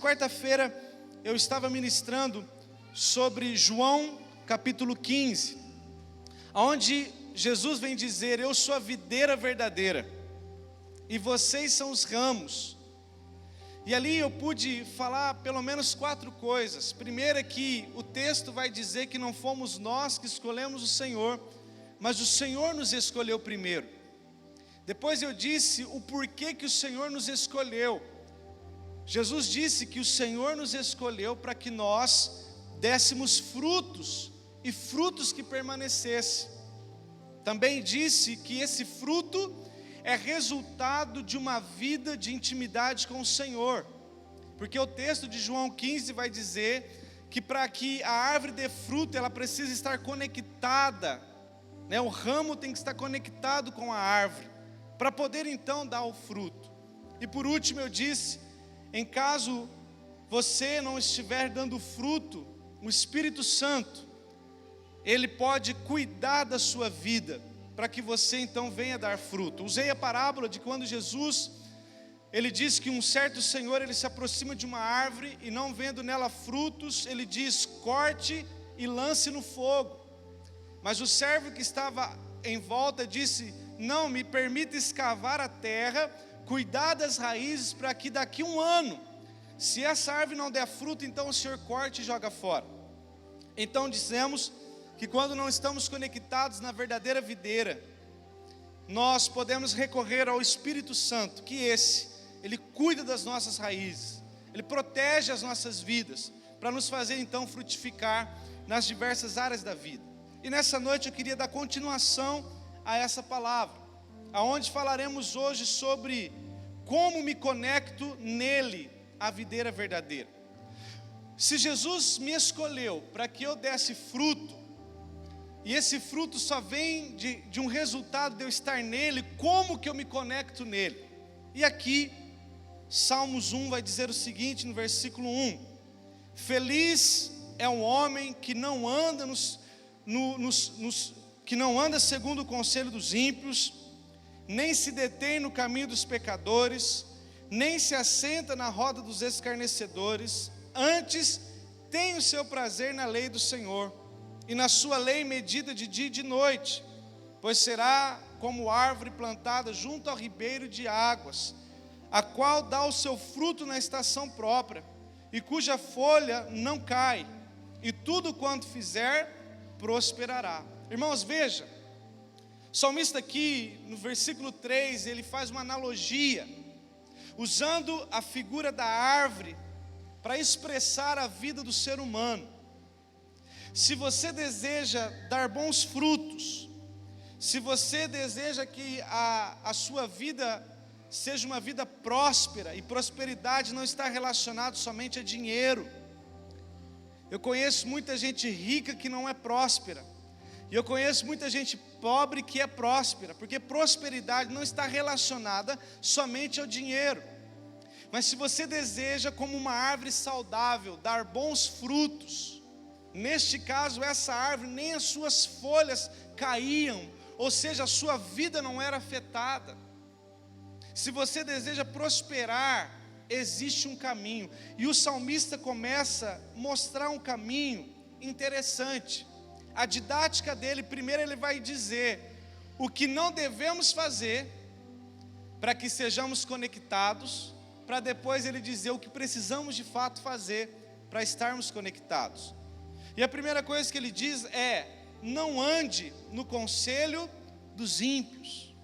Quarta-feira eu estava ministrando sobre João capítulo 15, onde Jesus vem dizer: eu sou a videira verdadeira e vocês são os ramos. E ali eu pude falar pelo menos 4 coisas. Primeiro é que o texto vai dizer que não fomos nós que escolhemos o Senhor, mas o Senhor nos escolheu primeiro. Depois eu disse o porquê que o Senhor nos escolheu. Jesus disse que o Senhor nos escolheu para que nós dessemos frutos, e frutos que permanecessem. Também disse que esse fruto é resultado de uma vida de intimidade com o Senhor, porque o texto de João 15 vai dizer que para que a árvore dê fruto, ela precisa estar conectada, né? O ramo tem que estar conectado com a árvore, para poder então dar o fruto. E por último eu disse, em caso você não estiver dando fruto, o Espírito Santo, Ele pode cuidar da sua vida, para que você então venha dar fruto. Usei a parábola de quando Jesus, Ele diz que um certo senhor, ele se aproxima de uma árvore, e não vendo nela frutos, ele diz: corte e lance no fogo. Mas o servo que estava em volta disse: não, me permita escavar a terra, cuidar das raízes, para que daqui 1 ano, se essa árvore não der fruto, então o Senhor corte e joga fora. Então dizemos que quando não estamos conectados na verdadeira videira, nós podemos recorrer ao Espírito Santo, que Ele cuida das nossas raízes, Ele protege as nossas vidas, para nos fazer então frutificar nas diversas áreas da vida. E nessa noite eu queria dar continuação a essa palavra, aonde falaremos hoje sobre como me conecto nele, a videira verdadeira. Se Jesus me escolheu para que eu desse fruto, e esse fruto só vem de um resultado de eu estar nele, como que eu me conecto nele? E aqui, Salmos 1 vai dizer o seguinte, no versículo 1: feliz é o homem que não anda que não anda segundo o conselho dos ímpios, nem se detém no caminho dos pecadores, nem se assenta na roda dos escarnecedores. Antes tem o seu prazer na lei do Senhor, e na sua lei medita de dia e de noite. Pois será como árvore plantada junto ao ribeiro de águas, a qual dá o seu fruto na estação própria, e cuja folha não cai, e tudo quanto fizer prosperará. Irmãos, veja, o salmista aqui no versículo 3, ele faz uma analogia, usando a figura da árvore para expressar a vida do ser humano. Se você deseja dar bons frutos, se você deseja que a sua vida seja uma vida próspera, e prosperidade não está relacionado somente a dinheiro. Eu conheço muita gente rica que não é próspera, e eu conheço muita gente pobre que é próspera, porque prosperidade não está relacionada somente ao dinheiro. Mas se você deseja, como uma árvore saudável, dar bons frutos, neste caso essa árvore, nem as suas folhas caíam, ou seja, a sua vida não era afetada. Se você deseja prosperar, existe um caminho, e o salmista começa a mostrar um caminho interessante. A didática dele, primeiro ele vai dizer o que não devemos fazer para que sejamos conectados, para depois ele dizer o que precisamos de fato fazer para estarmos conectados. E a primeira coisa que ele diz é: não ande no conselho dos ímpios.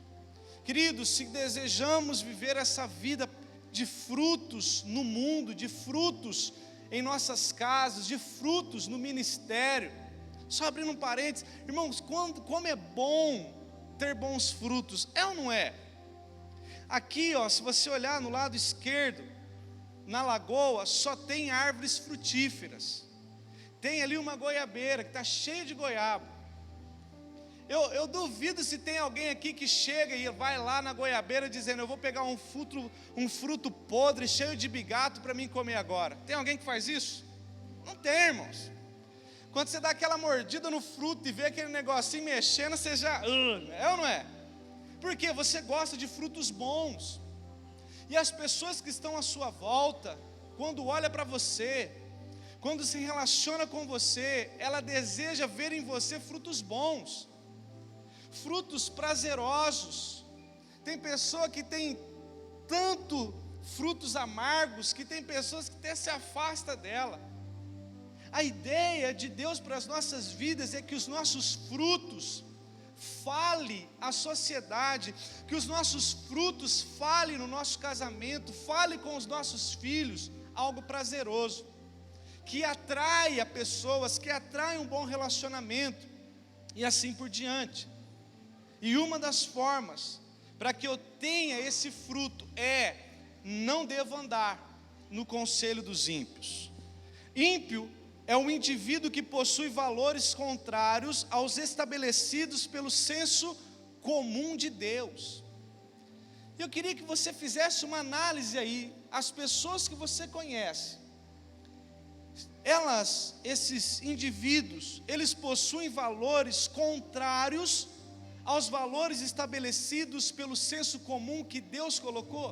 Queridos, se desejamos viver essa vida de frutos no mundo, de frutos em nossas casas, de frutos no ministério, só abrindo um parênteses, irmãos, como é bom ter bons frutos, é ou não é? Aqui, ó, se você olhar no lado esquerdo, na lagoa, só tem árvores frutíferas. Tem ali uma goiabeira que está cheia de goiaba. Eu duvido se tem alguém aqui que chega e vai lá na goiabeira dizendo: eu vou pegar um fruto podre, cheio de bigato para mim comer agora. Tem alguém que faz isso? Não tem, irmãos. Quando você dá aquela mordida no fruto e vê aquele negocinho mexendo, você já... é ou não é? Porque você gosta de frutos bons. E as pessoas que estão à sua volta, quando olha para você, quando se relaciona com você, ela deseja ver em você frutos bons, frutos prazerosos. Tem pessoa que tem tanto frutos amargos, que tem pessoas que até se afastam dela. A ideia de Deus para as nossas vidas é que os nossos frutos fale à sociedade, que os nossos frutos falem no nosso casamento, fale com os nossos filhos, algo prazeroso, que atraia pessoas, que atraia um bom relacionamento, e assim por diante. E uma das formas para que eu tenha esse fruto é: não devo andar no conselho dos ímpios. Ímpio é um indivíduo que possui valores contrários aos estabelecidos pelo senso comum de Deus. Eu queria que você fizesse uma análise aí, as pessoas que você conhece, esses indivíduos, eles possuem valores contrários aos valores estabelecidos pelo senso comum que Deus colocou.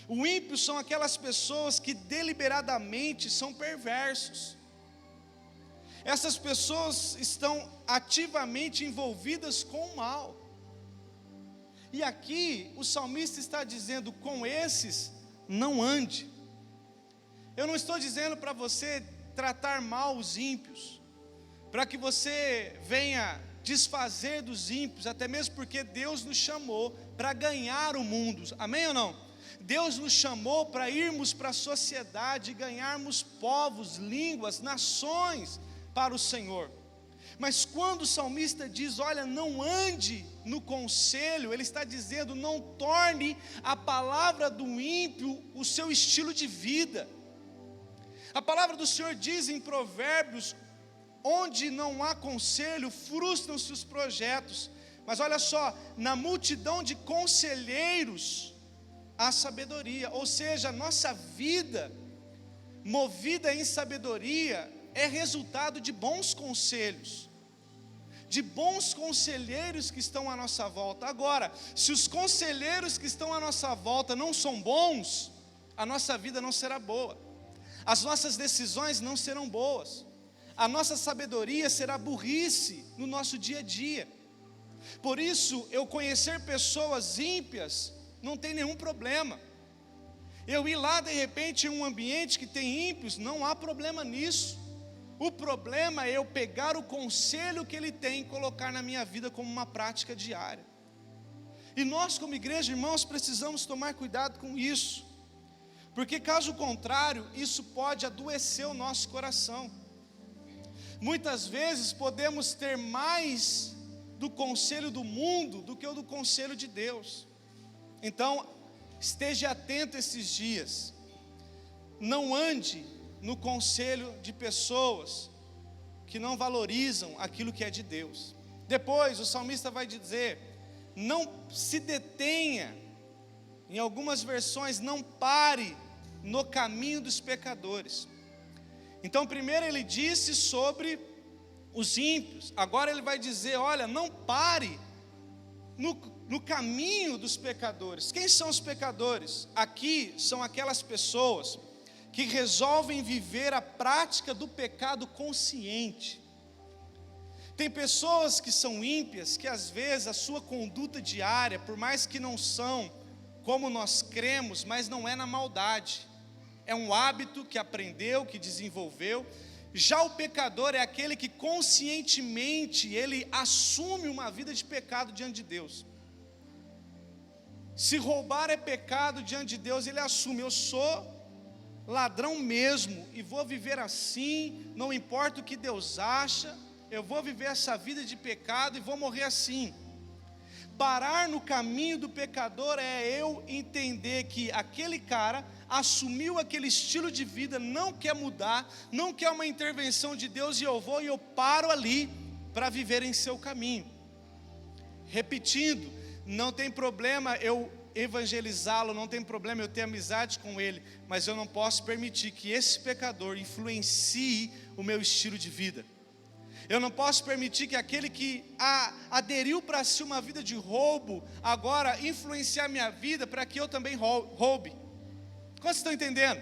O ímpio são aquelas pessoas que deliberadamente são perversos. Essas pessoas estão ativamente envolvidas com o mal. E aqui o salmista está dizendo: com esses não ande. Eu não estou dizendo para você tratar mal os ímpios, para que você venha desfazer dos ímpios, até mesmo porque Deus nos chamou para ganhar o mundo, amém ou não? Deus nos chamou para irmos para a sociedade e ganharmos povos, línguas, nações para o Senhor. Mas quando o salmista diz: olha, não ande no conselho, ele está dizendo: não torne a palavra do ímpio o seu estilo de vida. A palavra do Senhor diz em Provérbios: onde não há conselho, frustram-se os projetos. Mas olha só, na multidão de conselheiros há sabedoria. Ou seja, a nossa vida movida em sabedoria é resultado de bons conselhos, de bons conselheiros que estão à nossa volta. Agora, se os conselheiros que estão à nossa volta não são bons, a nossa vida não será boa, as nossas decisões não serão boas, a nossa sabedoria será burrice no nosso dia a dia. Por isso, eu conhecer pessoas ímpias não tem nenhum problema. Eu ir lá de repente em um ambiente que tem ímpios, não há problema nisso. O problema é eu pegar o conselho que ele tem e colocar na minha vida como uma prática diária. E nós como igreja, irmãos, precisamos tomar cuidado com isso, porque caso contrário, isso pode adoecer o nosso coração. Muitas vezes podemos ter mais do conselho do mundo do que o do conselho de Deus. Então, esteja atento esses dias. Não ande no conselho de pessoas que não valorizam aquilo que é de Deus. Depois, o salmista vai dizer: não se detenha, em algumas versões, não pare no caminho dos pecadores. Então, primeiro ele disse sobre os ímpios, agora ele vai dizer: olha, não pare no caminho dos pecadores. Quem são os pecadores? Aqui são aquelas pessoas que resolvem viver a prática do pecado consciente. Tem pessoas que são ímpias, que às vezes a sua conduta diária, por mais que não são como nós cremos, mas não é na maldade, é um hábito que aprendeu, que desenvolveu. Já o pecador é aquele que conscientemente ele assume uma vida de pecado diante de Deus. Se roubar é pecado diante de Deus, ele assume: eu sou ladrão mesmo e vou viver assim, não importa o que Deus acha, eu vou viver essa vida de pecado e vou morrer assim. Parar no caminho do pecador é eu entender que aquele cara assumiu aquele estilo de vida, não quer mudar, não quer uma intervenção de Deus, e eu paro ali para viver em seu caminho. Repetindo, não tem problema eu evangelizá-lo, não tem problema eu ter amizade com ele, mas eu não posso permitir que esse pecador influencie o meu estilo de vida. Eu não posso permitir que aquele que aderiu para si uma vida de roubo, agora influenciar minha vida para que eu também roube. Quantos estão entendendo?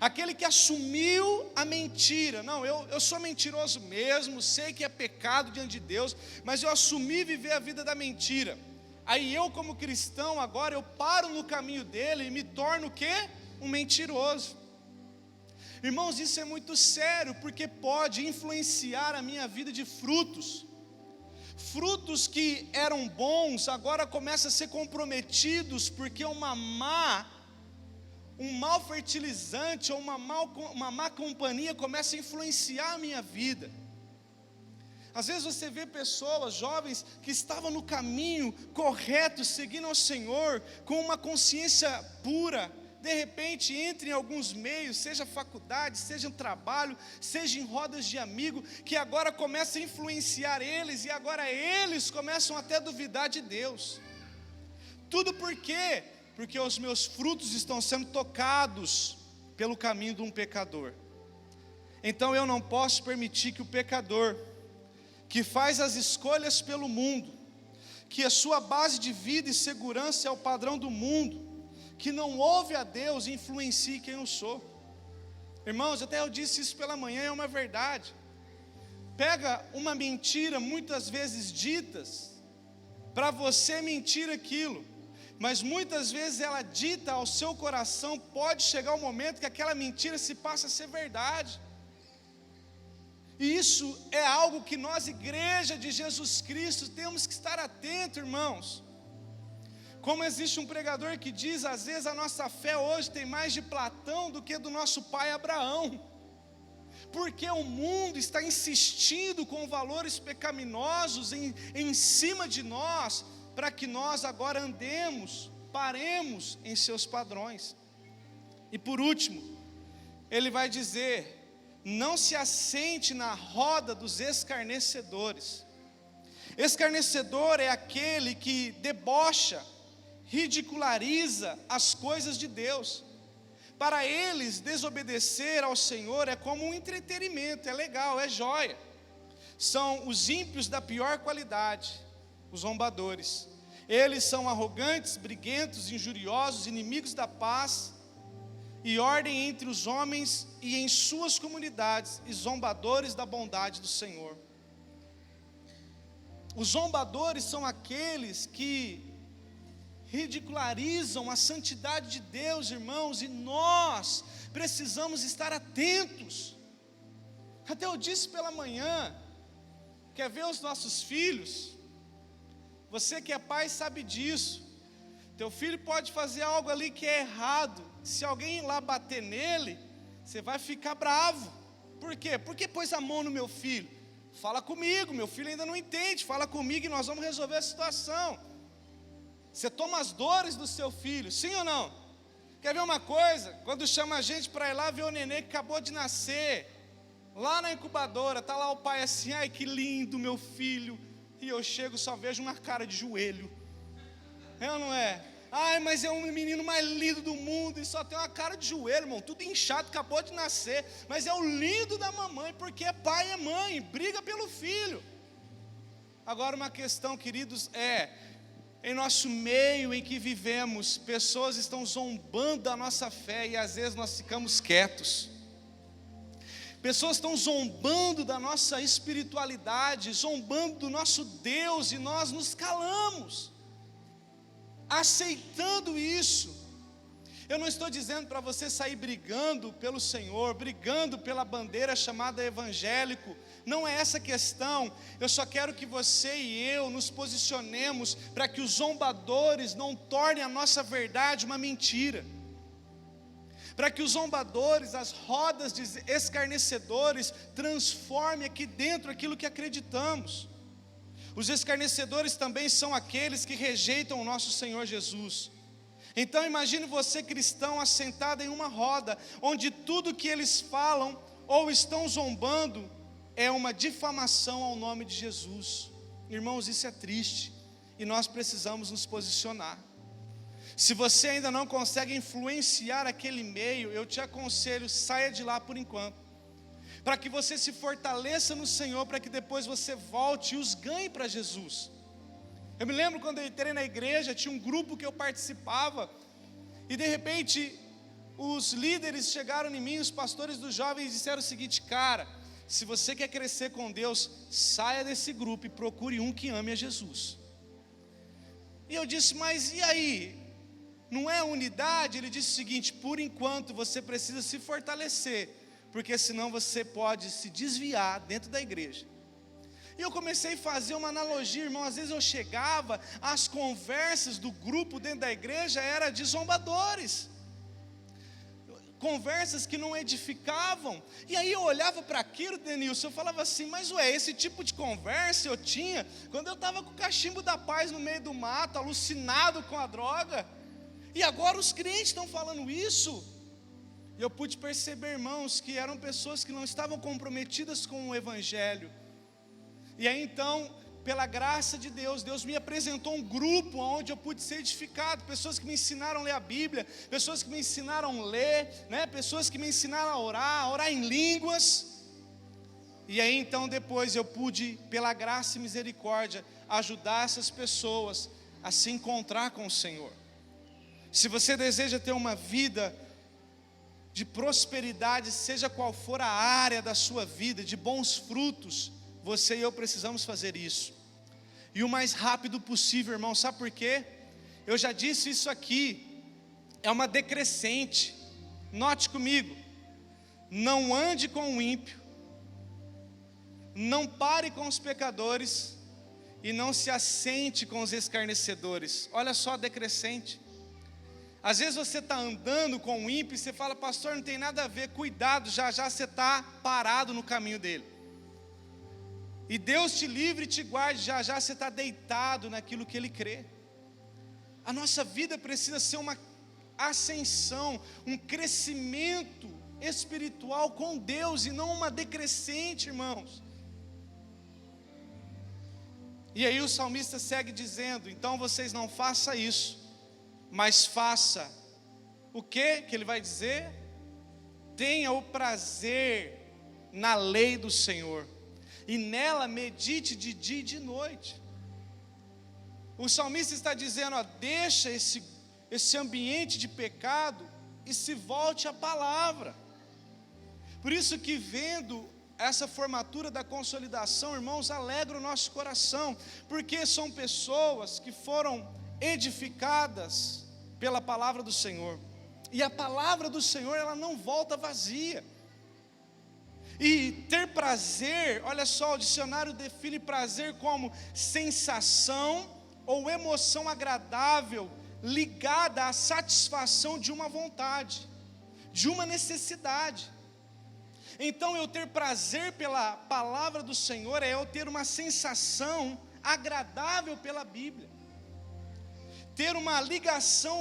Aquele que assumiu a mentira. Não, eu sou mentiroso mesmo, sei que é pecado diante de Deus, mas eu assumi viver a vida da mentira. Aí eu, como cristão, agora eu paro no caminho dele e me torno o quê? Um mentiroso. Irmãos, isso é muito sério, porque pode influenciar a minha vida de frutos. Frutos que eram bons, agora começam a ser comprometidos, porque um mau fertilizante ou uma má companhia começa a influenciar a minha vida. Às vezes você vê pessoas, jovens, que estavam no caminho correto, seguindo ao Senhor, com uma consciência pura, de repente entra em alguns meios, seja faculdade, seja um trabalho, seja em rodas de amigo, que agora começa a influenciar eles, e agora eles começam até a duvidar de Deus. Tudo por quê? Porque os meus frutos estão sendo tocados pelo caminho de um pecador. Então eu não posso permitir que o pecador, que faz as escolhas pelo mundo, que a sua base de vida e segurança é o padrão do mundo, que não ouve a Deus, influencie quem eu sou. Irmãos, até eu disse isso pela manhã, é uma verdade. Pega uma mentira, muitas vezes ditas, para você mentir aquilo, mas muitas vezes ela dita ao seu coração, pode chegar o momento que aquela mentira se passa a ser verdade. E isso é algo que nós, igreja de Jesus Cristo, temos que estar atentos, irmãos. Como existe um pregador que diz, às vezes a nossa fé hoje tem mais de Platão do que do nosso pai Abraão, porque o mundo está insistindo com valores pecaminosos em cima de nós, para que nós agora paremos em seus padrões. E por último, ele vai dizer, não se assente na roda dos escarnecedores. Escarnecedor é aquele que debocha, ridiculariza as coisas de Deus. Para eles, desobedecer ao Senhor é como um entretenimento, é legal, é jóia. São os ímpios da pior qualidade, os zombadores. Eles são arrogantes, briguentos, injuriosos, inimigos da paz e ordem entre os homens e em suas comunidades, e zombadores da bondade do Senhor. Os zombadores são aqueles que ridicularizam a santidade de Deus, irmãos, e nós precisamos estar atentos. Até eu disse pela manhã, quer ver os nossos filhos? Você que é pai sabe disso. Teu filho pode fazer algo ali que é errado, se alguém ir lá bater nele, você vai ficar bravo. Por quê? Porque pôs a mão no meu filho. Fala comigo, meu filho ainda não entende, fala comigo e nós vamos resolver a situação. Você toma as dores do seu filho, sim ou não? Quer ver uma coisa? Quando chama a gente para ir lá ver o neném que acabou de nascer, lá na incubadora, está lá o pai assim, ai que lindo meu filho, e eu chego só vejo uma cara de joelho, é ou não é? Ai, mas é um menino mais lindo do mundo, e só tem uma cara de joelho, irmão, tudo inchado, acabou de nascer, mas é o lindo da mamãe, porque é pai e mãe, briga pelo filho. Agora uma questão, queridos, em nosso meio em que vivemos, pessoas estão zombando da nossa fé e às vezes nós ficamos quietos. Pessoas estão zombando da nossa espiritualidade, zombando do nosso Deus e nós nos calamos, aceitando isso. Eu não estou dizendo para você sair brigando pelo Senhor, brigando pela bandeira chamada evangélico, não é essa a questão. Eu só quero que você e eu nos posicionemos para que os zombadores não tornem a nossa verdade uma mentira, para que os zombadores, as rodas de escarnecedores, transformem aqui dentro aquilo que acreditamos. Os escarnecedores também são aqueles que rejeitam o nosso Senhor Jesus. Então imagine você cristão assentado em uma roda, onde tudo que eles falam ou estão zombando é uma difamação ao nome de Jesus. Irmãos, isso é triste e nós precisamos nos posicionar. Se você ainda não consegue influenciar aquele meio, eu te aconselho, saia de lá por enquanto, para que você se fortaleça no Senhor, para que depois você volte e os ganhe para Jesus. Eu me lembro quando eu entrei na igreja, tinha um grupo que eu participava, e de repente, os líderes chegaram em mim, os pastores dos jovens, e disseram o seguinte: cara, se você quer crescer com Deus, saia desse grupo e procure um que ame a Jesus. E eu disse: mas e aí? Não é unidade? Ele disse o seguinte: por enquanto você precisa se fortalecer, porque senão você pode se desviar dentro da igreja. E eu comecei a fazer uma analogia, irmão. Às vezes eu chegava, as conversas do grupo dentro da igreja eram de zombadores, conversas que não edificavam. E aí eu olhava para aquilo, Denilson, eu falava assim: mas esse tipo de conversa eu tinha quando eu estava com o cachimbo da paz no meio do mato, alucinado com a droga. E agora os crentes estão falando isso. E eu pude perceber, irmãos, que eram pessoas que não estavam comprometidas com o evangelho. E aí então, pela graça de Deus, Deus me apresentou um grupo onde eu pude ser edificado, pessoas que me ensinaram a ler a Bíblia, pessoas que me ensinaram a ler, pessoas que me ensinaram a orar em línguas. E aí então depois eu pude, pela graça e misericórdia, ajudar essas pessoas a se encontrar com o Senhor. Se você deseja ter uma vida de prosperidade, seja qual for a área da sua vida, de bons frutos, você e eu precisamos fazer isso. E o mais rápido possível, irmão. Sabe por quê? Eu já disse isso aqui. É uma decrescente. Note comigo: não ande com o ímpio, não pare com os pecadores, e não se assente com os escarnecedores. Olha só a decrescente. Às vezes você está andando com o ímpio e você fala: pastor, não tem nada a ver. Cuidado, já já você está parado no caminho dele. E Deus te livre e te guarde, já já você está deitado naquilo que Ele crê. A nossa vida precisa ser uma ascensão, um crescimento espiritual com Deus, e não uma decrescente, irmãos. E aí o salmista segue dizendo: então vocês não façam isso, mas faça o que ele vai dizer? Tenha o prazer na lei do Senhor, e nela medite de dia e de noite. O salmista está dizendo: deixa esse ambiente de pecado e se volte à palavra. Por isso que, vendo essa formatura da consolidação, irmãos, alegra o nosso coração, porque são pessoas que foram edificadas pela palavra do Senhor. E a palavra do Senhor, ela não volta vazia. E ter prazer, olha só, o dicionário define prazer como sensação ou emoção agradável ligada à satisfação de uma vontade, de uma necessidade. Então, eu ter prazer pela palavra do Senhor é eu ter uma sensação agradável pela Bíblia, ter uma ligação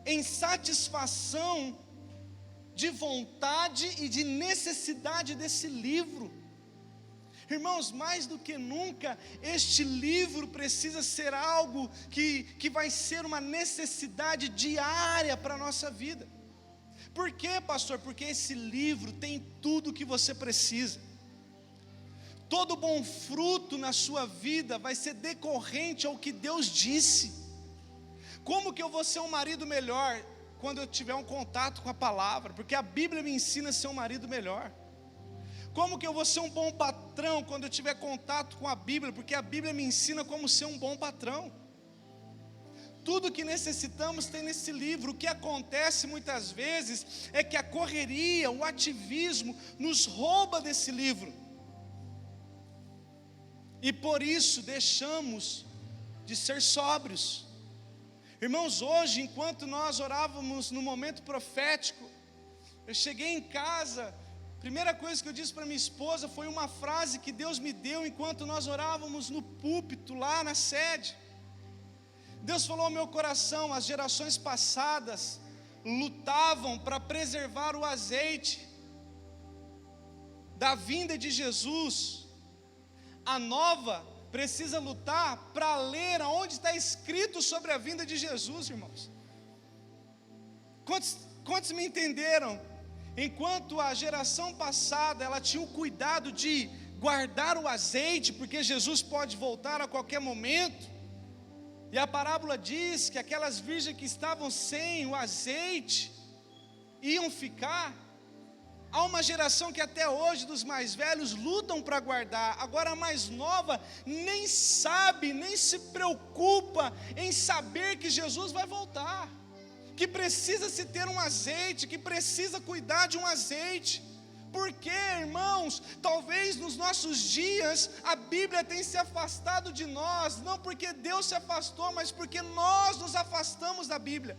em satisfação de vontade e de necessidade desse livro. Irmãos, mais do que nunca, este livro precisa ser algo que vai ser uma necessidade diária para a nossa vida. Por quê, pastor? Porque esse livro tem tudo o que você precisa. Todo bom fruto na sua vida vai ser decorrente ao que Deus disse. Como que eu vou ser um marido melhor? Quando eu tiver um contato com a palavra, porque a Bíblia me ensina a ser um marido melhor. Como que eu vou ser um bom patrão? Quando eu tiver contato com a Bíblia, porque a Bíblia me ensina como ser um bom patrão. Tudo que necessitamos tem nesse livro. O que acontece muitas vezes é que a correria, o ativismo nos rouba desse livro, e por isso deixamos de ser sóbrios. Irmãos, hoje, enquanto nós orávamos no momento profético, eu cheguei em casa, a primeira coisa que eu disse para minha esposa foi uma frase que Deus me deu enquanto nós orávamos no púlpito, lá na sede. Deus falou ao meu coração: as gerações passadas lutavam para preservar o azeite da vinda de Jesus. A nova precisa lutar para ler aonde está escrito sobre a vinda de Jesus, irmãos. Quantos me entenderam? Enquanto a geração passada, ela tinha o cuidado de guardar o azeite, porque Jesus pode voltar a qualquer momento, e a parábola diz que aquelas virgens que estavam sem o azeite, iam ficar. Há uma geração que até hoje, dos mais velhos, lutam para guardar. Agora a mais nova nem sabe, nem se preocupa em saber que Jesus vai voltar, que precisa se ter um azeite, que precisa cuidar de um azeite. Porque, irmãos, talvez nos nossos dias a Bíblia tenha se afastado de nós, não porque Deus se afastou, mas porque nós nos afastamos da Bíblia.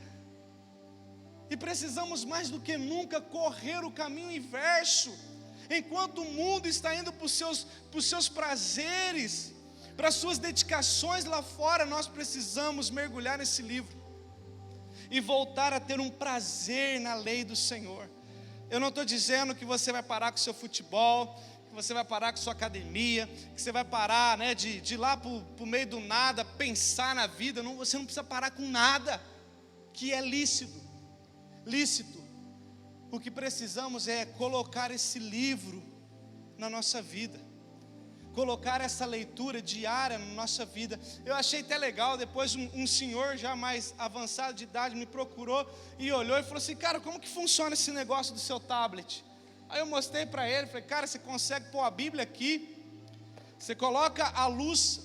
E precisamos mais do que nunca correr o caminho inverso. Enquanto o mundo está indo para os seus prazeres, para as suas dedicações lá fora, nós precisamos mergulhar nesse livro e voltar a ter um prazer na lei do Senhor. Eu não estou dizendo que você vai parar com o seu futebol, que você vai parar com a sua academia, que você vai parar, de ir lá para o meio do nada, pensar na vida. Não, você não precisa parar com nada que é lícito. O que precisamos é colocar esse livro na nossa vida, colocar essa leitura diária na nossa vida. Eu achei até legal, depois um senhor já mais avançado de idade me procurou e olhou e falou assim: cara, como que funciona esse negócio do seu tablet? Aí eu mostrei para ele, falei: cara, você consegue pôr a Bíblia aqui, você coloca a luz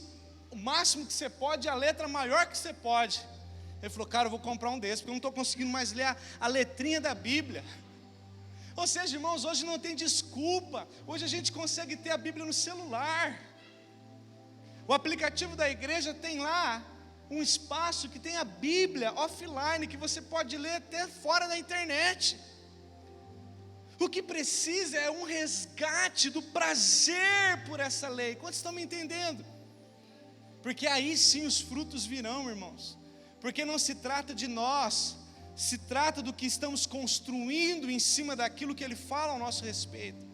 o máximo que você pode e a letra maior que você pode. Ele falou: cara, eu vou comprar um desses, porque eu não estou conseguindo mais ler a letrinha da Bíblia. Ou seja, irmãos, hoje não tem desculpa. Hoje a gente consegue ter a Bíblia no celular. O aplicativo da igreja tem lá um espaço que tem a Bíblia offline, que você pode ler até fora da internet. O que precisa é um resgate do prazer por essa lei. Quantos estão me entendendo? Porque aí sim os frutos virão, irmãos. Porque não se trata de nós, se trata do que estamos construindo em cima daquilo que Ele fala ao nosso respeito.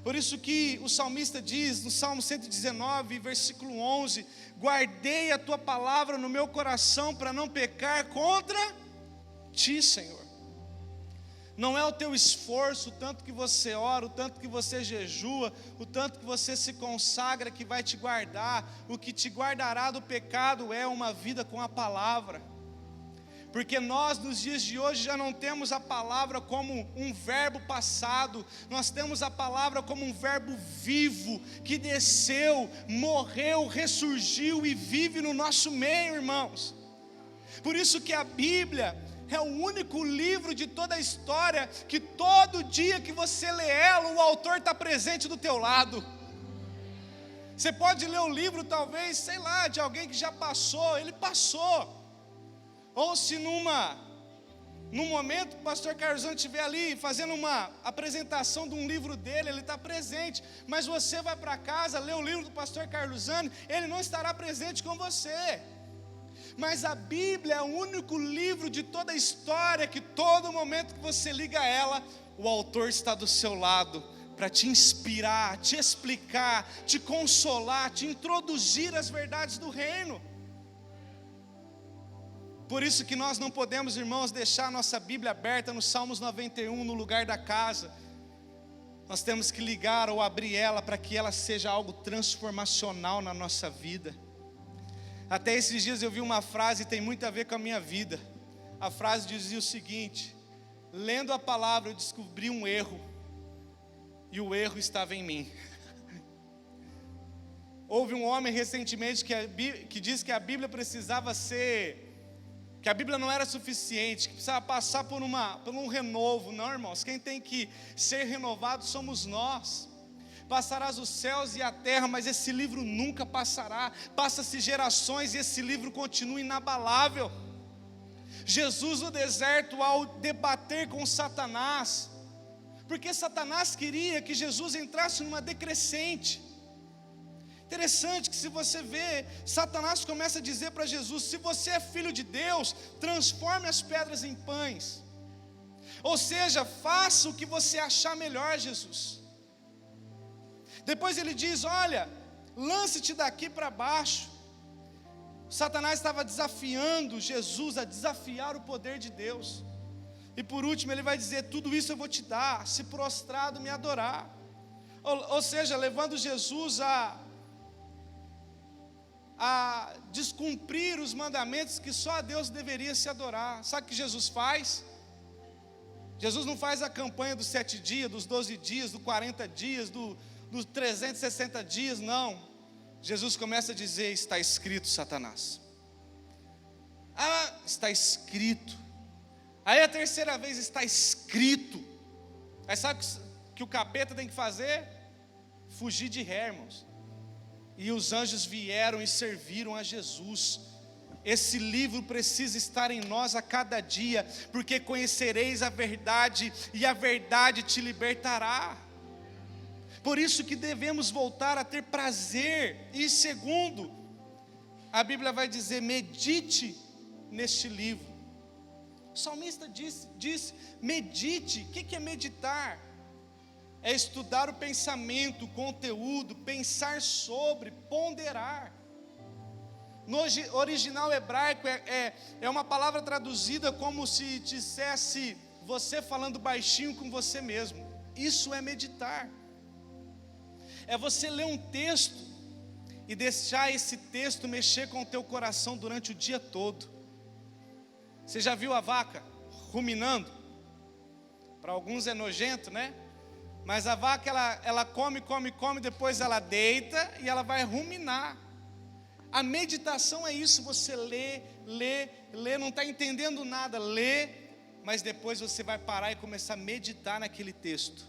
Por isso que o salmista diz no Salmo 119, versículo 11: guardei a Tua palavra no meu coração para não pecar contra Ti, Senhor. Não é o teu esforço, o tanto que você ora, o tanto que você jejua, o tanto que você se consagra que vai te guardar. O que te guardará do pecado é uma vida com a palavra. Porque nós nos dias de hoje já não temos a palavra como um verbo passado, nós temos a palavra como um verbo vivo, que desceu, morreu, ressurgiu e vive no nosso meio, irmãos. Por isso que a Bíblia é o único livro de toda a história que todo dia que você lê ela, o autor está presente do teu lado. Você pode ler o livro talvez, sei lá, de alguém que já passou, ele passou. Ou se num momento o pastor Carlosano estiver ali fazendo uma apresentação de um livro dele, ele está presente. Mas você vai para casa, lê o livro do pastor Carlosano, ele não estará presente com você. Mas a Bíblia é o único livro de toda a história que todo momento que você liga ela, o autor está do seu lado para te inspirar, te explicar, te consolar, te introduzir às verdades do reino. Por isso que nós não podemos, irmãos, deixar a nossa Bíblia aberta no Salmos 91 no lugar da casa. Nós temos que ligar ou abrir ela para que ela seja algo transformacional na nossa vida. Até esses dias eu vi uma frase e tem muito a ver com a minha vida. A frase dizia o seguinte: lendo a palavra eu descobri um erro, e o erro estava em mim. Houve um homem recentemente que disse que a Bíblia precisava que a Bíblia não era suficiente, que precisava passar por um renovo. Não, irmãos, quem tem que ser renovado somos nós. Passarás os céus e a terra, mas esse livro nunca passará. Passa-se gerações e esse livro continua inabalável. Jesus no deserto, ao debater com Satanás, porque Satanás queria que Jesus entrasse numa decrescente. Interessante que se você vê, Satanás começa a dizer para Jesus: se você é filho de Deus, transforme as pedras em pães. Ou seja, faça o que você achar melhor, Jesus. Depois ele diz: olha, lance-te daqui para baixo. Satanás estava desafiando Jesus a desafiar o poder de Deus. E por último ele vai dizer: tudo isso eu vou te dar, se prostrado me adorar. Ou seja, levando Jesus a descumprir os mandamentos que só a Deus deveria se adorar. Sabe o que Jesus faz? Jesus não faz a campanha dos 7 dias, dos 12 dias, dos 40 dias, dos 360 dias, não. Jesus começa a dizer: está escrito, Satanás. Ah, está escrito. Aí a terceira vez: está escrito. Aí sabe o que o capeta tem que fazer? Fugir de ré, irmãos. E os anjos vieram e serviram a Jesus. Esse livro precisa estar em nós a cada dia, porque conhecereis a verdade, e a verdade te libertará. Por isso que devemos voltar a ter prazer. E segundo, a Bíblia vai dizer: medite neste livro. O salmista disse medite. O que é meditar? É estudar o pensamento, o conteúdo, pensar sobre, ponderar. No original hebraico é uma palavra traduzida como se dissesse você falando baixinho com você mesmo. Isso é meditar. É você ler um texto e deixar esse texto mexer com o teu coração durante o dia todo. Você já viu a vaca ruminando? Para alguns é nojento, né? Mas a vaca ela come, depois ela deita e ela vai ruminar. A meditação é isso: você lê, não está entendendo nada, lê, mas depois você vai parar e começar a meditar naquele texto,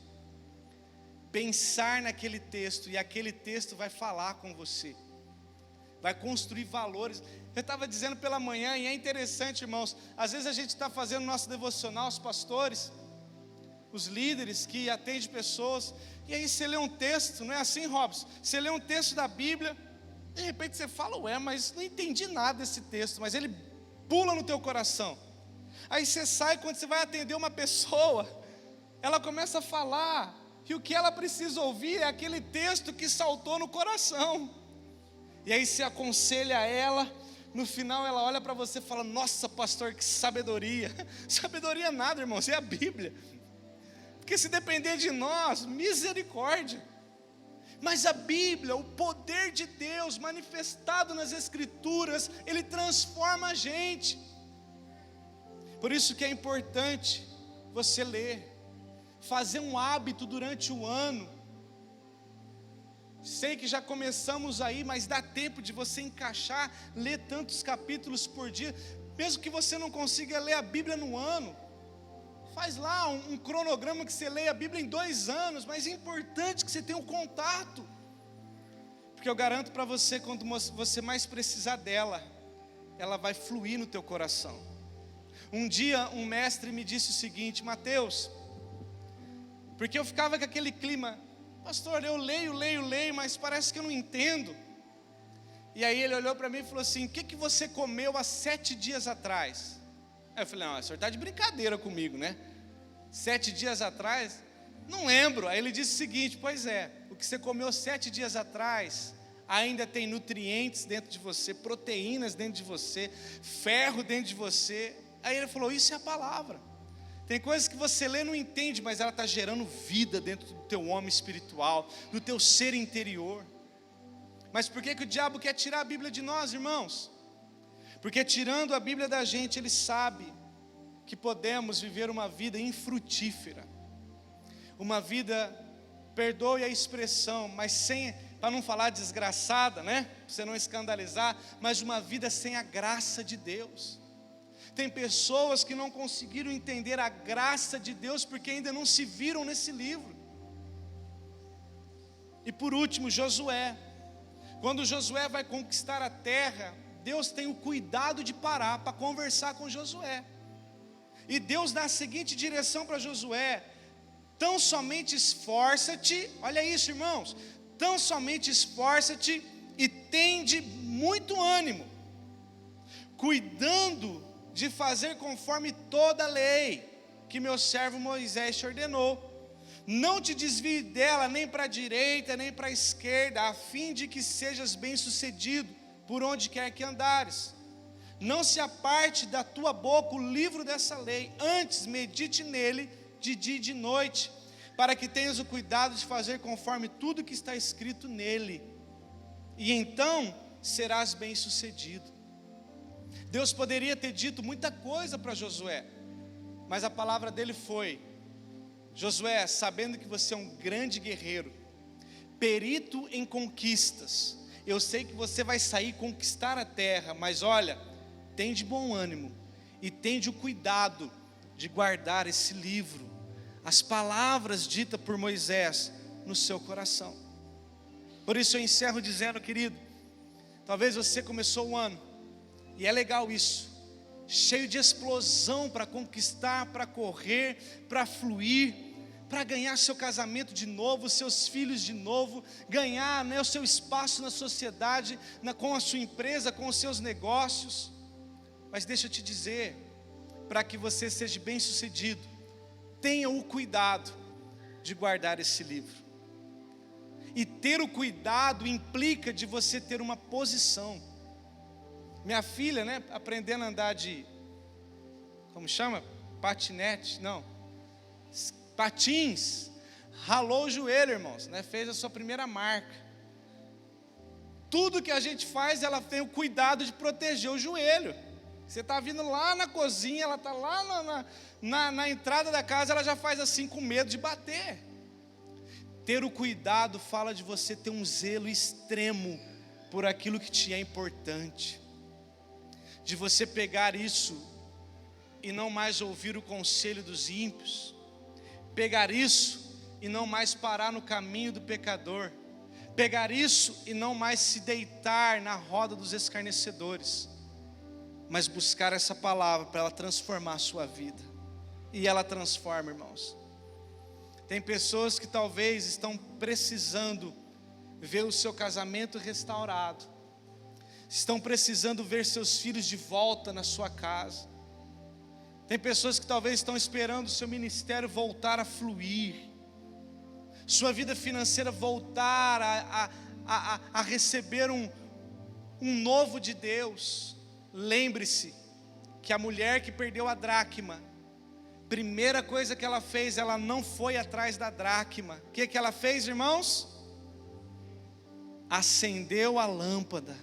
pensar naquele texto, e aquele texto vai falar com você, vai construir valores. Eu estava dizendo pela manhã, e é interessante, irmãos, às vezes a gente está fazendo nosso devocional, os pastores, os líderes que atendem pessoas, e aí você lê um texto, não é assim, Robson? Você lê um texto da Bíblia, de repente você fala: ué, mas não entendi nada desse texto, mas ele pula no teu coração. Aí você sai, quando você vai atender uma pessoa, ela começa a falar, e o que ela precisa ouvir é aquele texto que saltou no coração. E aí você aconselha ela, no final ela olha para você e fala: nossa, pastor, que sabedoria. Sabedoria nada, irmãos, é a Bíblia. Porque se depender de nós, misericórdia. Mas a Bíblia, o poder de Deus manifestado nas Escrituras, ele transforma a gente. Por isso que é importante você ler, fazer um hábito durante o ano. Sei que já começamos aí, mas dá tempo de você encaixar, ler tantos capítulos por dia. Mesmo que você não consiga ler a Bíblia no ano, faz lá um cronograma que você leia a Bíblia em 2 anos, mas é importante que você tenha um contato, porque eu garanto para você, quando você mais precisar dela, ela vai fluir no teu coração. Um dia um mestre me disse o seguinte: Mateus, porque eu ficava com aquele clima: pastor, eu leio, mas parece que eu não entendo. E aí ele olhou para mim e falou assim: o que você comeu há 7 dias atrás? Aí eu falei: não, o senhor está de brincadeira comigo, né? 7 dias atrás? Não lembro. Aí ele disse o seguinte: pois é, o que você comeu 7 dias atrás ainda tem nutrientes dentro de você, proteínas dentro de você, ferro dentro de você. Aí ele falou: isso é a palavra. Tem coisas que você lê e não entende, mas ela está gerando vida dentro do teu homem espiritual, do teu ser interior. Mas por que o diabo quer tirar a Bíblia de nós, irmãos? Porque tirando a Bíblia da gente, ele sabe que podemos viver uma vida infrutífera, uma vida, perdoe a expressão, mas sem, para não falar desgraçada, né? Para você não escandalizar, mas uma vida sem a graça de Deus. Tem pessoas que não conseguiram entender a graça de Deus porque ainda não se viram nesse livro. E por último, Josué. Quando Josué vai conquistar a terra, Deus tem o cuidado de parar para conversar com Josué. E Deus dá a seguinte direção para Josué: tão somente esforça-te, olha isso, irmãos, tão somente esforça-te e tende muito ânimo, cuidando de fazer conforme toda a lei que meu servo Moisés te ordenou. Não te desvie dela nem para a direita nem para a esquerda, a fim de que sejas bem-sucedido por onde quer que andares. Não se aparte da tua boca o livro dessa lei, antes medite nele de dia e de noite, para que tenhas o cuidado de fazer conforme tudo que está escrito nele, e então serás bem-sucedido. Deus poderia ter dito muita coisa para Josué, Mas a palavra dele foi: Josué, sabendo que você é um grande guerreiro, perito em conquistas, eu sei que você vai sair conquistar a terra, mas olha, tem de bom ânimo e tem de cuidado de guardar esse livro, as palavras ditas por Moisés no seu coração. Por isso eu encerro dizendo, querido, talvez você começou o ano, e é legal isso, cheio de explosão para conquistar, para correr, para fluir, para ganhar seu casamento de novo, seus filhos de novo, ganhar, né, o seu espaço na sociedade, com a sua empresa, com os seus negócios. Mas deixa eu te dizer, para que você seja bem sucedido, tenha o cuidado de guardar esse livro. E ter o cuidado implica de você ter uma posição. Minha filha, né, aprendendo a andar de, como chama? Patinete, não, patins, ralou o joelho, irmãos, né, fez a sua primeira marca. Tudo que a gente faz, ela tem o cuidado de proteger o joelho. Você está vindo lá na cozinha, ela está lá na entrada da casa, ela já faz assim com medo de bater. Ter o cuidado fala de você ter um zelo extremo por aquilo que te é importante, de você pegar isso e não mais ouvir o conselho dos ímpios, pegar isso e não mais parar no caminho do pecador, pegar isso e não mais se deitar na roda dos escarnecedores, mas buscar essa palavra para ela transformar a sua vida. E ela transforma, irmãos. Tem pessoas que talvez estão precisando ver o seu casamento restaurado, estão precisando ver seus filhos de volta na sua casa. Tem pessoas que talvez estão esperando o seu ministério voltar a fluir, sua vida financeira voltar a receber um novo de Deus. Lembre-se que a mulher que perdeu a dracma, primeira coisa que ela fez, ela não foi atrás da dracma. O que ela fez, irmãos? Acendeu a lâmpada.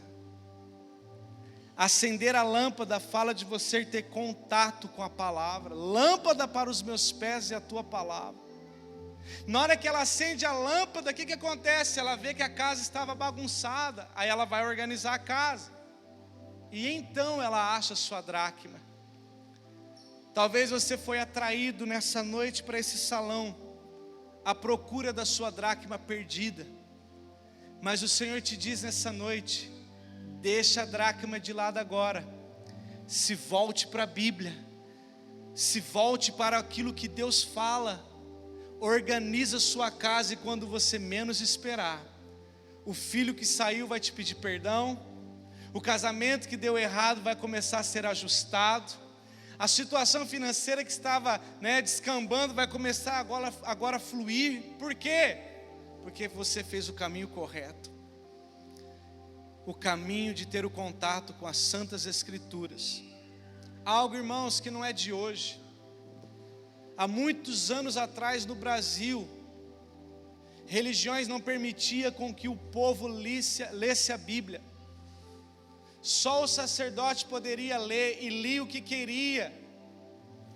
Acender a lâmpada fala de você ter contato com a palavra. Lâmpada para os meus pés é a tua palavra. Na hora que ela acende a lâmpada, o que acontece? Ela vê que a casa estava bagunçada, aí ela vai organizar a casa, e então ela acha a sua dracma. Talvez você foi atraído nessa noite para esse salão, à procura da sua dracma perdida, mas o Senhor te diz nessa noite: deixa a dracma de lado agora, se volte para a Bíblia, se volte para aquilo que Deus fala, organiza sua casa, e quando você menos esperar, o filho que saiu vai te pedir perdão, o casamento que deu errado vai começar a ser ajustado, a situação financeira que estava, né, descambando vai começar agora a fluir. Por quê? Porque você fez o caminho correto, o caminho de ter o contato com as Santas Escrituras. Algo, irmãos, que não é de hoje. Há muitos anos atrás no Brasil, religiões não permitiam com que o povo lesse a Bíblia. Só o sacerdote poderia ler, e lia o que queria.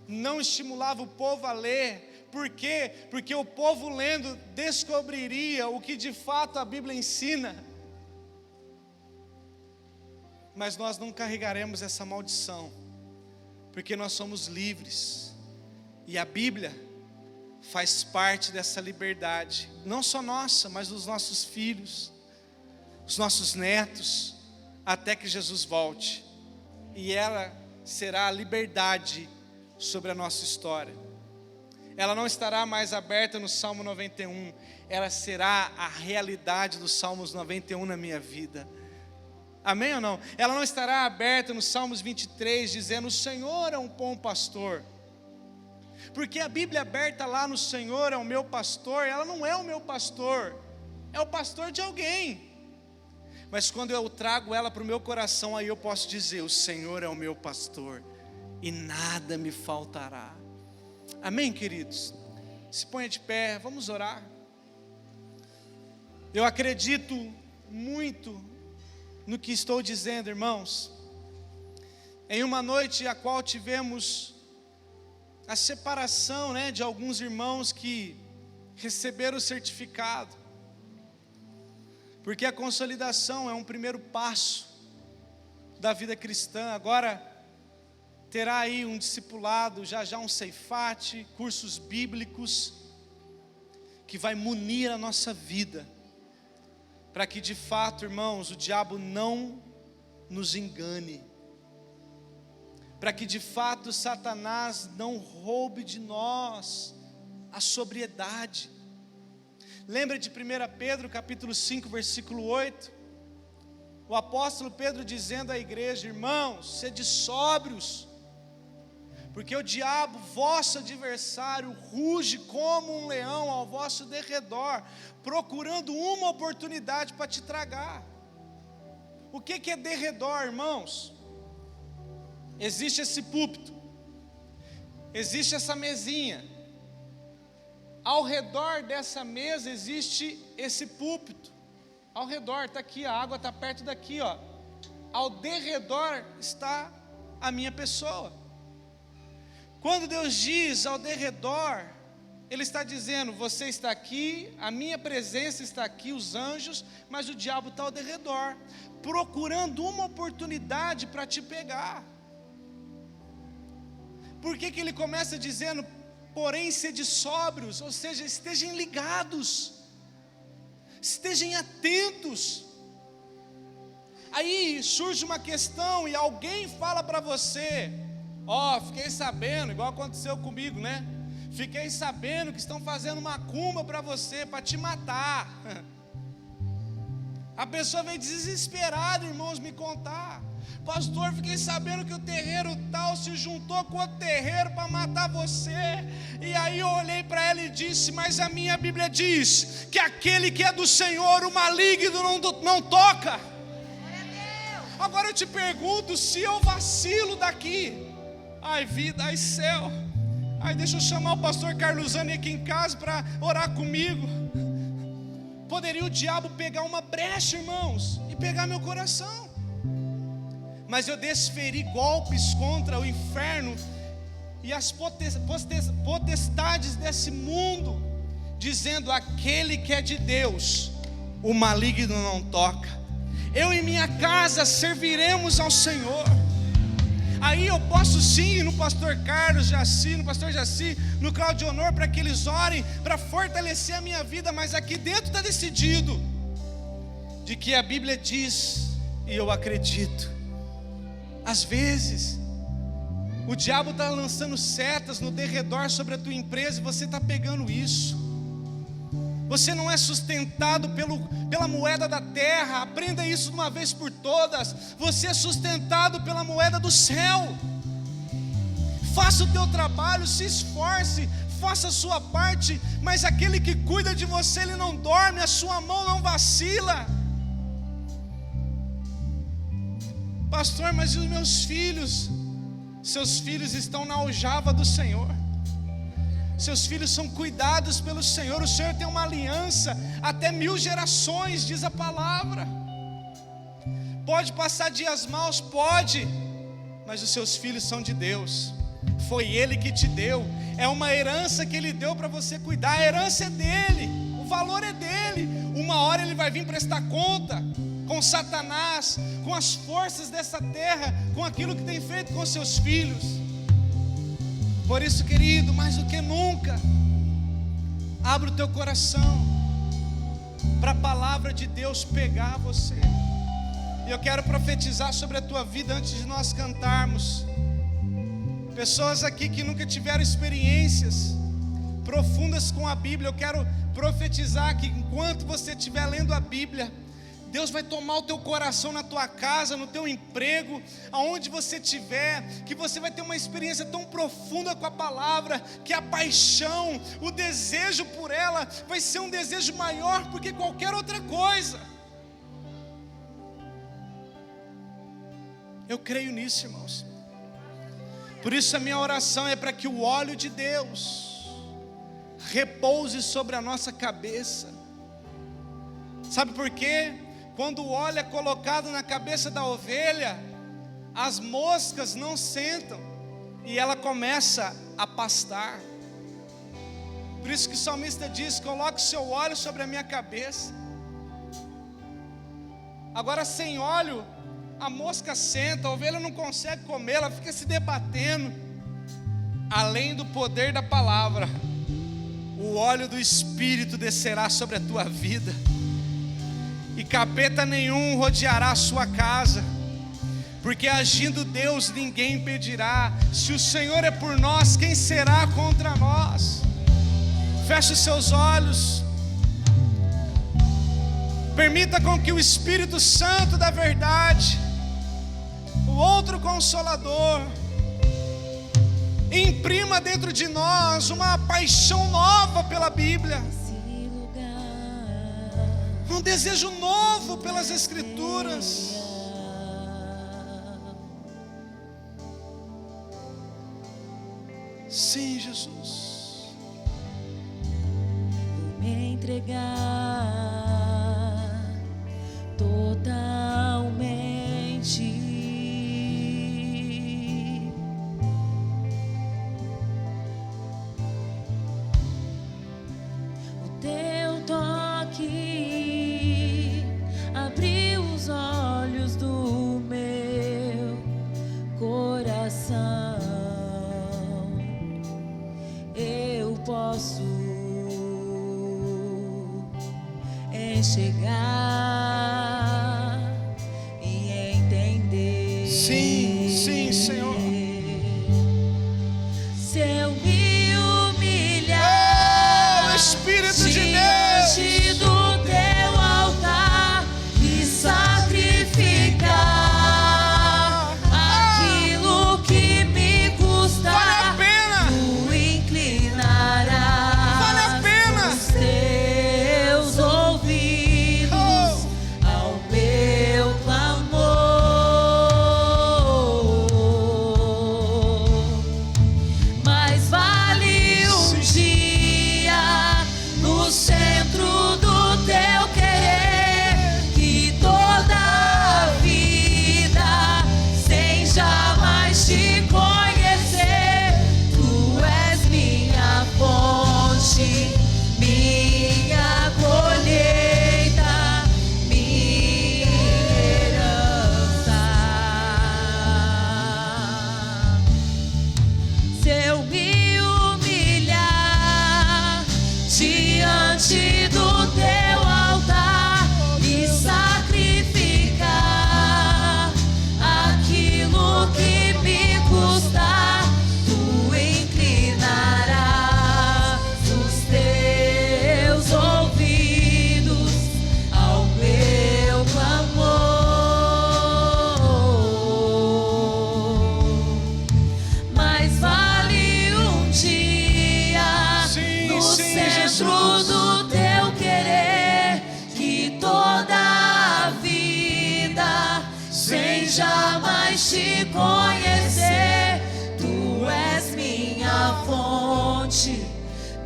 Não estimulava o povo a ler. Por quê? Porque o povo lendo descobriria o que de fato a Bíblia ensina. Mas nós não carregaremos essa maldição, porque nós somos livres, e a Bíblia faz parte dessa liberdade, não só nossa, mas dos nossos filhos, os nossos netos, até que Jesus volte, e ela será a liberdade sobre a nossa história. Ela não estará mais aberta no Salmo 91, ela será a realidade dos Salmos 91 na minha vida. Amém ou não? Ela não estará aberta no Salmos 23, dizendo: o Senhor é um bom pastor. Porque a Bíblia aberta lá no Senhor é o meu pastor, ela não é o meu pastor, é o pastor de alguém. Mas quando eu trago ela para o meu coração, aí eu posso dizer: o Senhor é o meu pastor e nada me faltará. Amém, queridos? Se ponha de pé, vamos orar. Eu acredito muito no que estou dizendo, irmãos. Em uma noite a qual tivemos a separação, de alguns irmãos que receberam o certificado, porque a consolidação é um primeiro passo da vida cristã. Agora terá aí um discipulado, já um ceifate, cursos bíblicos, que vai munir a nossa vida, para que de fato, irmãos, o diabo não nos engane, para que de fato Satanás não roube de nós a sobriedade. Lembra de 1 Pedro capítulo 5, versículo 8? O apóstolo Pedro dizendo à igreja: irmãos, sede sóbrios, porque o diabo, vosso adversário, ruge como um leão ao vosso derredor, procurando uma oportunidade para te tragar. O que é derredor, irmãos? Existe esse púlpito, existe essa mesinha, ao redor dessa mesa existe esse púlpito, ao redor, está aqui, a água está perto daqui, ó. Ao derredor está a minha pessoa. Quando Deus diz ao derredor, Ele está dizendo: você está aqui, a minha presença está aqui, os anjos, mas o diabo está ao derredor, procurando uma oportunidade para te pegar. Por que Ele começa dizendo, porém sede sóbrios? Ou seja, estejam ligados, estejam atentos. Aí surge uma questão e alguém fala para você: fiquei sabendo, igual aconteceu comigo, fiquei sabendo que estão fazendo macumba para você, para te matar. A pessoa vem desesperada, irmãos, me contar: pastor, fiquei sabendo que o terreiro tal se juntou com outro terreiro para matar você. E aí eu olhei para ela e disse: mas a minha Bíblia diz que aquele que é do Senhor, o maligno não toca. Agora eu te pergunto, se eu vacilo daqui, ai vida, ai céu, ai deixa eu chamar o pastor Carlosani aqui em casa para orar comigo. Poderia o diabo pegar uma brecha, irmãos, e pegar meu coração. Mas eu desferi golpes contra o inferno e as potestades desse mundo, dizendo: aquele que é de Deus, o maligno não toca. Eu e minha casa serviremos ao Senhor. Aí eu posso sim ir no pastor Carlos Jaci, no pastor Jaci, no Claudio Honor, para que eles orem, para fortalecer a minha vida. Mas aqui dentro está decidido, de que a Bíblia diz, e eu acredito, às vezes o diabo está lançando setas no derredor sobre a tua empresa, e você está pegando isso. Você não é sustentado pela moeda da terra, aprenda isso de uma vez por todas. Você é sustentado pela moeda do céu. Faça o teu trabalho, se esforce, faça a sua parte, mas aquele que cuida de você, ele não dorme, a sua mão não vacila. Pastor, mas e os meus filhos? Seus filhos estão na aljava do Senhor. Seus filhos são cuidados pelo Senhor. O Senhor tem uma aliança até 1000 gerações, diz a palavra. Pode passar dias maus, pode, mas os seus filhos são de Deus. Foi Ele que te deu, é uma herança que Ele deu para você cuidar. A herança é dele, o valor é dele. Uma hora Ele vai vir prestar conta com Satanás, com as forças dessa terra, com aquilo que tem feito com seus filhos. Por isso, querido, mais do que nunca, abra o teu coração para a palavra de Deus pegar você. E eu quero profetizar sobre a tua vida antes de nós cantarmos. Pessoas aqui que nunca tiveram experiências profundas com a Bíblia, eu quero profetizar que enquanto você estiver lendo a Bíblia, Deus vai tomar o teu coração na tua casa, no teu emprego, aonde você estiver, que você vai ter uma experiência tão profunda com a palavra, que a paixão, o desejo por ela, vai ser um desejo maior do que qualquer outra coisa. Eu creio nisso, irmãos. Por isso a minha oração é para que o óleo de Deus repouse sobre a nossa cabeça. Sabe por quê? Quando o óleo é colocado na cabeça da ovelha, as moscas não sentam e ela começa a pastar. Por isso que o salmista diz: coloque o seu óleo sobre a minha cabeça. Agora, sem óleo, a mosca senta, a ovelha não consegue comer, ela fica se debatendo. Além do poder da palavra, o óleo do Espírito descerá sobre a tua vida, e capeta nenhum rodeará a sua casa, porque agindo Deus ninguém impedirá. Se o Senhor é por nós, quem será contra nós? Feche os seus olhos. Permita com que o Espírito Santo da verdade, o outro Consolador, imprima dentro de nós uma paixão nova pela Bíblia, um desejo novo pelas Escrituras. Sim, Jesus. Vou me entregar totalmente. O teu toque abriu os olhos do meu coração. Eu posso enxergar e entender. Sim, sim, Senhor. Se eu me humilhar, Espírito de diante Deus, do teu altar e sacrificar aquilo que me custa, vale a pena, tu inclinarás vale a pena. os teus ouvidos ao meu clamor. Mas vale um dia no centro do teu querer, que toda a vida sem jamais te conhecer. Tu és minha fonte, minha colheita, minha herança. Se eu me humilhar diante do teu altar e sacrificar aquilo que me custa, tu inclinarás os teus ouvidos ao meu clamor. Mas vale um dia Sim, no sim, centro Jesus. do teu querer, que toda a vida sem jamais te conhecer. Tu és minha fonte,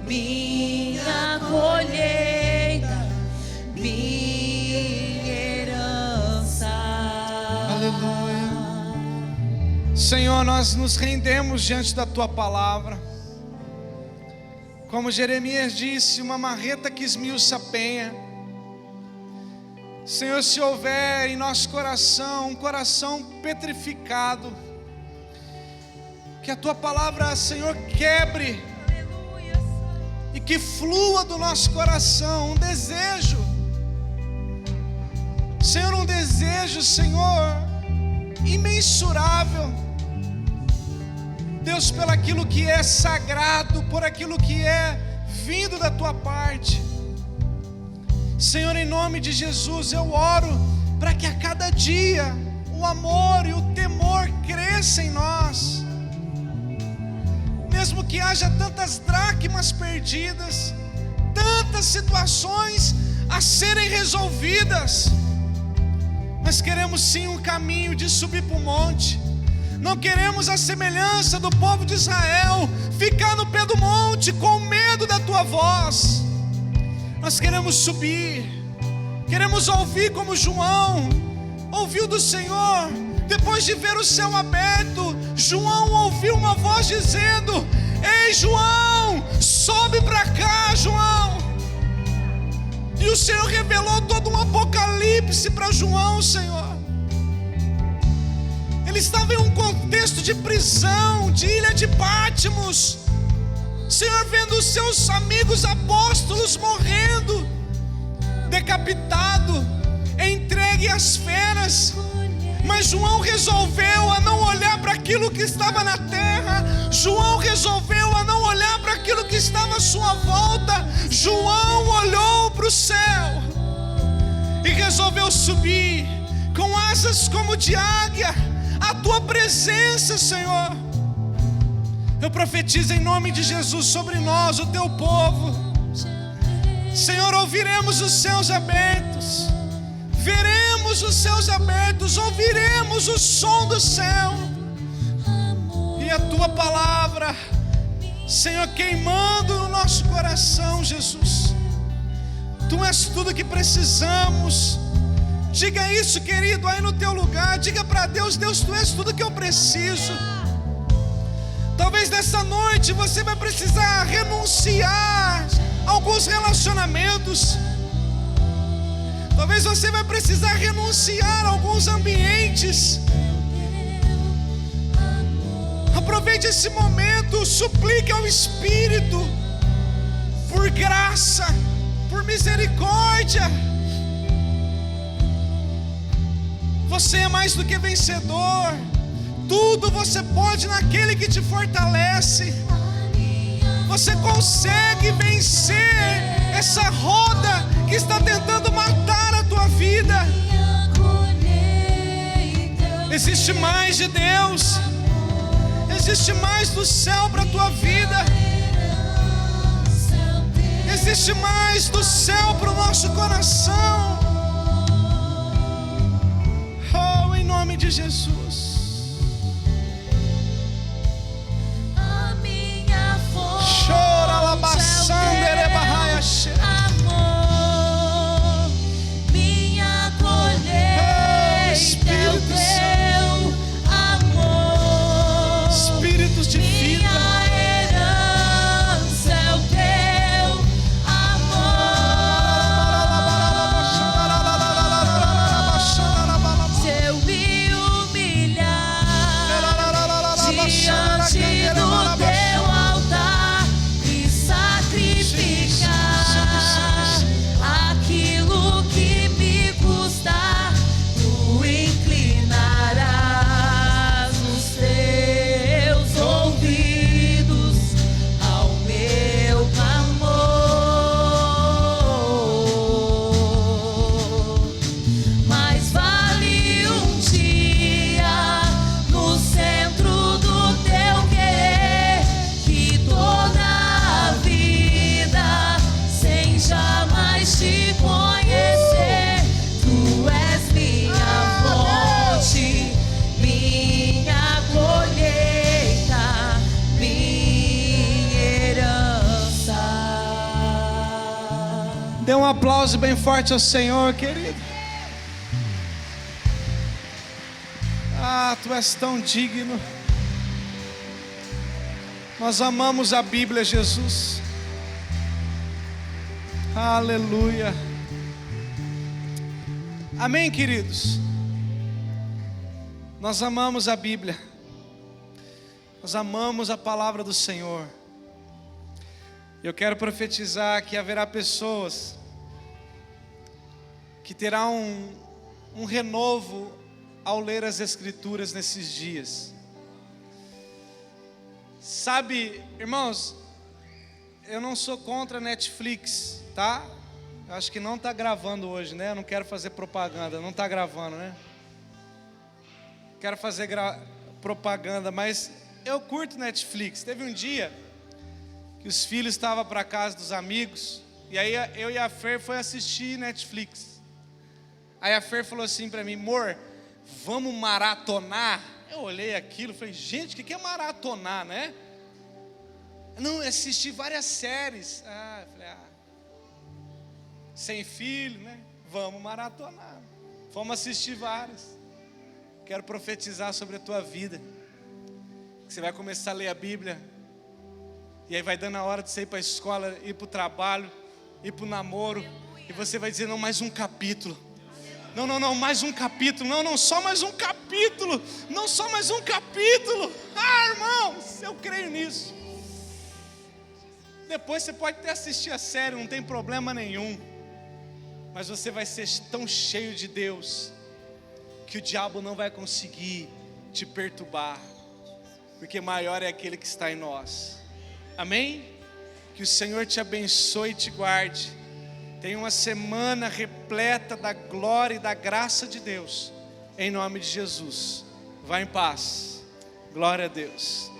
minha colheita, minha herança. Aleluia. Senhor, nós nos rendemos diante da Tua palavra. Como Jeremias disse, uma marreta que esmiuça a penha. Senhor, se houver em nosso coração um coração petrificado, que a Tua palavra, Senhor, quebre e que flua do nosso coração um desejo, Senhor, um desejo, Senhor, imensurável, Deus, pelo aquilo que é sagrado, por aquilo que é vindo da Tua parte. Senhor, em nome de Jesus, eu oro para que a cada dia o amor e o temor cresça em nós. Mesmo que haja tantas dracmas perdidas, tantas situações a serem resolvidas, mas queremos sim um caminho de subir para o monte. Não queremos a semelhança do povo de Israel, ficar no pé do monte com medo da Tua voz. Nós queremos subir, queremos ouvir como João ouviu do Senhor. Depois de ver o céu aberto, João ouviu uma voz dizendo: Ei, João, sobe para cá, João. E o Senhor revelou todo um apocalipse para João, Senhor. Ele estava em um contexto de prisão, de ilha de Patmos, Senhor, vendo os seus amigos apóstolos morrendo, decapitado, entregue às feras. Mas João resolveu a não olhar para aquilo que estava na terra. João resolveu a não olhar para aquilo que estava à sua volta. João olhou para o céu e resolveu subir com asas como de águia à tua presença, Senhor. Eu profetizo em nome de Jesus sobre nós, o teu povo. Senhor, ouviremos os céus abertos, veremos os céus abertos, ouviremos o som do céu, e a tua palavra, Senhor, queimando no nosso coração, Jesus. Tu és tudo que precisamos. Diga isso, querido, aí no teu lugar. Diga para Deus: Deus, tu és tudo que eu preciso. Talvez nessa noite você vai precisar renunciar a alguns relacionamentos. Talvez você vai precisar renunciar a alguns ambientes. Aproveite esse momento, suplique ao Espírito por graça, por misericórdia. Você é mais do que vencedor. Tudo você pode naquele que te fortalece. Você consegue vencer essa roda que está tentando matar a tua vida. Existe mais de Deus. Existe mais do céu para a tua vida. Existe mais do céu para o nosso coração. Oh, em nome de Jesus. Chora la basandere barraia cheia. Amor, minha colheita é o teu amor. Espíritos de vida. Minha herança é o teu amor. Se eu me humilhar diante do teu altar e sacrificar aquilo que me custar, tu inclinarás os teus ouvidos ao meu clamor. Mais vale um dia no centro do teu querer que toda a vida sem jamais te conhecer. Tu és minha fonte, minha colheita, minha herança. Dê um aplauso bem forte ao Senhor, querido. Ah, tu és tão digno. Nós amamos a Bíblia, Jesus. Aleluia. Amém, queridos. Nós amamos a Bíblia. Nós amamos a palavra do Senhor. Eu quero profetizar que haverá pessoas que terão um renovo ao ler as Escrituras nesses dias. Sabe, irmãos, eu não sou contra a Netflix, tá? Eu acho que não está gravando hoje, né? Eu não quero fazer propaganda, não está gravando, né? Quero fazer propaganda, mas eu curto Netflix. Teve um dia que os filhos estavam para casa dos amigos, e aí eu e a Fer foi assistir Netflix. Aí a Fer falou assim para mim: amor, vamos maratonar? Eu olhei aquilo e falei: gente, o que é maratonar, né? Não, assisti várias séries. Eu falei: sem filho, né? Vamos maratonar. Fomos assistir várias. Quero profetizar sobre a tua vida, que você vai começar a ler a Bíblia E aí vai dando a hora de você ir para a escola, ir para o trabalho, ir para o namoro. E você vai dizer, não, mais um capítulo. Não, mais um capítulo. Não, só mais um capítulo. Não, só mais um capítulo. Ah, irmãos, eu creio nisso. Depois você pode até assistir a série, não tem problema nenhum. Mas você vai ser tão cheio de Deus que o diabo não vai conseguir te perturbar, porque maior é aquele que está em nós. Amém? Que o Senhor te abençoe e te guarde. Tenha uma semana repleta da glória e da graça de Deus, em nome de Jesus. Vá em paz. Glória a Deus.